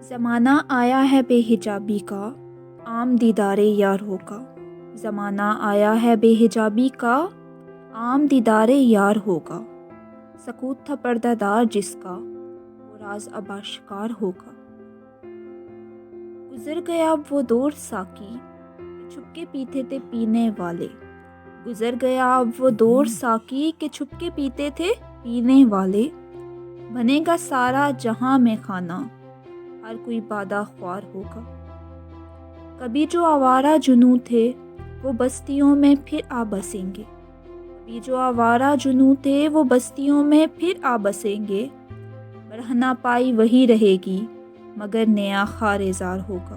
زمانہ آیا ہے بے حجابی کا، عام دیدار یار ہوگا۔ زمانہ آیا ہے بے حجابی کا، عام دیدار یار ہوگا۔ سکوت تھا پردہ دار جس کا، وہ راز اب آشکار ہوگا۔ گزر گیا اب وہ دور ساقی، چھپ کے پیتے تھے پینے والے۔ گزر گیا اب وہ دور ساقی کہ چھپ کے پیتے تھے پینے والے۔ بنے گا سارا جہاں میں خانہ، ہر کوئی بادہ خوار ہوگا۔ کبھی جو آوارہ جنوں تھے وہ بستیوں میں پھر آ بسیں گے۔ کبھی جو آوارہ جنوں تھے وہ بستیوں میں پھر آ بسیں گے۔ برہنہ پائی وہی رہے گی مگر نیا خارزار ہوگا۔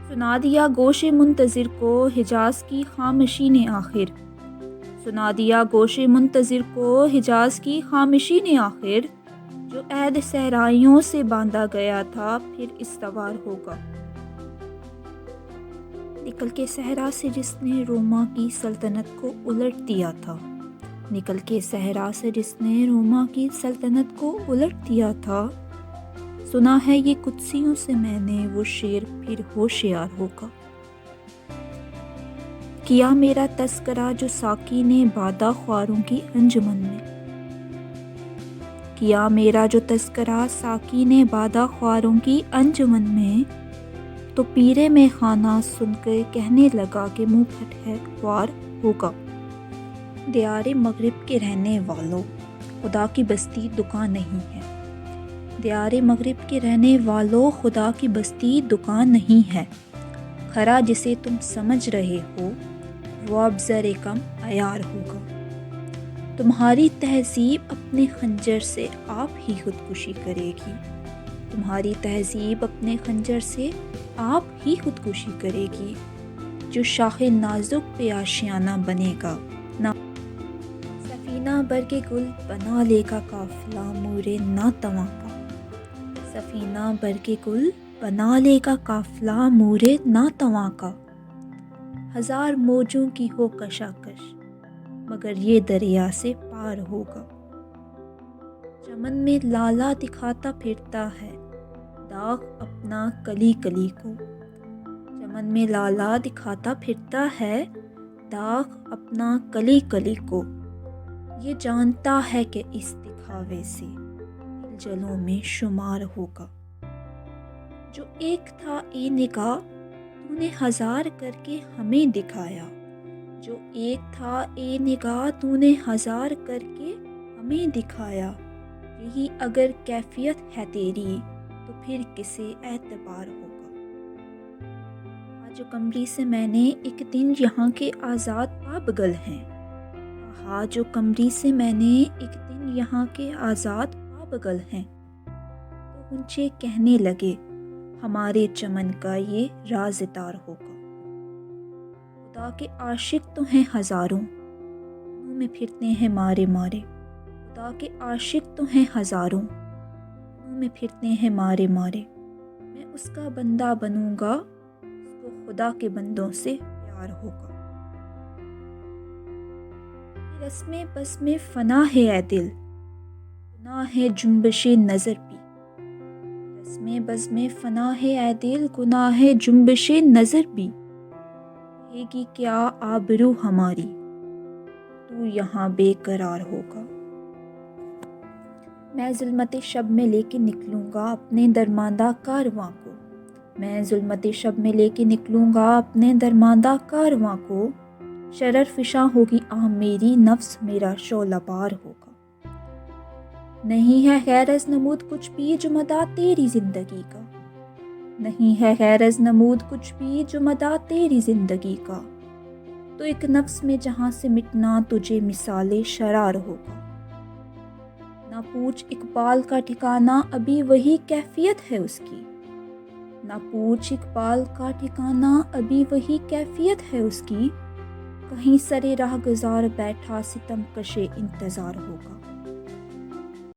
سنا دیا گوش منتظر کو حجاز کی خاموشی نے آخر۔ سنا دیا گوش منتظر کو حجاز کی خاموشی نے آخر۔ جو عہد صحرائیوں سے باندھا گیا تھا پھر استوار ہوگا۔ نکل کے صحرا سے جس نے روما کی سلطنت کو الٹ دیا تھا۔ نکل کے صحرا سے جس نے روما کی سلطنت کو الٹ دیا تھا۔ سنا ہے یہ قدسیوں سے میں نے وہ شعر پھر ہوشیار ہوگا۔ کیا میرا تذکرہ جو ساقی نے بادہ خواروں کی انجمن میں۔ کیا میرا جو تذکرہ ساقی نے بادہ خواروں کی انجمن میں، تو پیرے میں خانہ سن کے کہنے لگا کہ منہ پھٹ ہے خوار ہوگا۔ دیار مغرب کے رہنے والوں، خدا کی بستی دکان نہیں ہے۔ دیار مغرب کے رہنے والوں، خدا کی بستی دکان نہیں ہے۔ کھرا جسے تم سمجھ رہے ہو وہ اب ذرے کم عیار ہوگا۔ تمہاری تہذیب اپنے خنجر سے آپ ہی خودکشی کرے گی۔ تمہاری تہذیب اپنے خنجر سے آپ ہی خودکشی کرے گی۔ جو شاخ نازک پہ آشیانہ بنے گا نہ سفینہ برگ گل بنا لے گا قافلہ مورے ناتواں کا۔ سفینہ برگ گل بنا لے گا قافلہ مورے ناتواں کا۔ ہزار موجوں کی ہو کشاکش مگر یہ دریا سے پار ہوگا۔ چمن میں لالا دکھاتا پھرتا ہے داغ اپنا کلی کلی کو۔ چمن میں لالا دکھاتا پھرتا ہے داغ اپنا کلی کلی کو۔ یہ جانتا ہے کہ اس دکھاوے سے جلوں میں شمار ہوگا۔ جو ایک تھا اے نگاہ تو نے ہزار کر کے ہمیں دکھایا۔ جو ایک تھا اے نگاہ تو نے ہزار کر کے ہمیں دکھایا۔ یہی اگر کیفیت ہے تیری تو پھر کسے اعتبار ہوگا۔ آج قمری سے میں نے ایک دن یہاں کے آزاد پابگل ہیں کہا۔ جو قمری سے میں نے ایک دن یہاں کے آزاد پابگل ہیں۔ تو غنچے کہنے لگے ہمارے چمن کا یہ رازدار ہوگا۔ خدا کے عاشق تو ہیں ہزاروں، منہ میں پھرتے ہیں مارے مارے۔ خدا کے عاشق تو ہیں ہزاروں، منہ میں پھرتے ہیں مارے مارے۔ میں اس کا بندہ بنوں گا، اس کو خدا کے بندوں سے پیار ہوگا۔ رسم بس میں فنا ہے اے دل، گناہ ہے جنبش نظر بھی۔ رسم بس میں فنا ہے اے دل، گناہ ہے جنبش نظر بھی۔ رہے گی کیا آبرو ہماری، تو یہاں بے قرار ہوگا۔ میں ظلمت شب میں لے کے نکلوں گا اپنے درماندہ کارواں کو۔ میں ظلمت شب میں لے کے نکلوں گا اپنے درماندہ کارواں کو۔ شرر فشاں ہوگی آہ میری، نفس میرا شعلہ بار ہوگا۔ نہیں ہے غیر از نمود کچھ بھی جو مدعا تیری زندگی کا۔ نہیں ہے غیر از نمود کچھ بھی جو مدعا تیری زندگی کا۔ تو ایک نفس میں جہاں سے مٹنا تجھے مثال شرار ہوگا۔ نہ پوچھ اقبال کا ٹھکانہ ابھی وہی کیفیت ہے اس کی۔ نہ پوچھ اقبال کا ٹھکانہ ابھی وہی کیفیت ہے اس کی۔ کہیں سرے راہ گزار بیٹھا ستم کشے انتظار ہوگا۔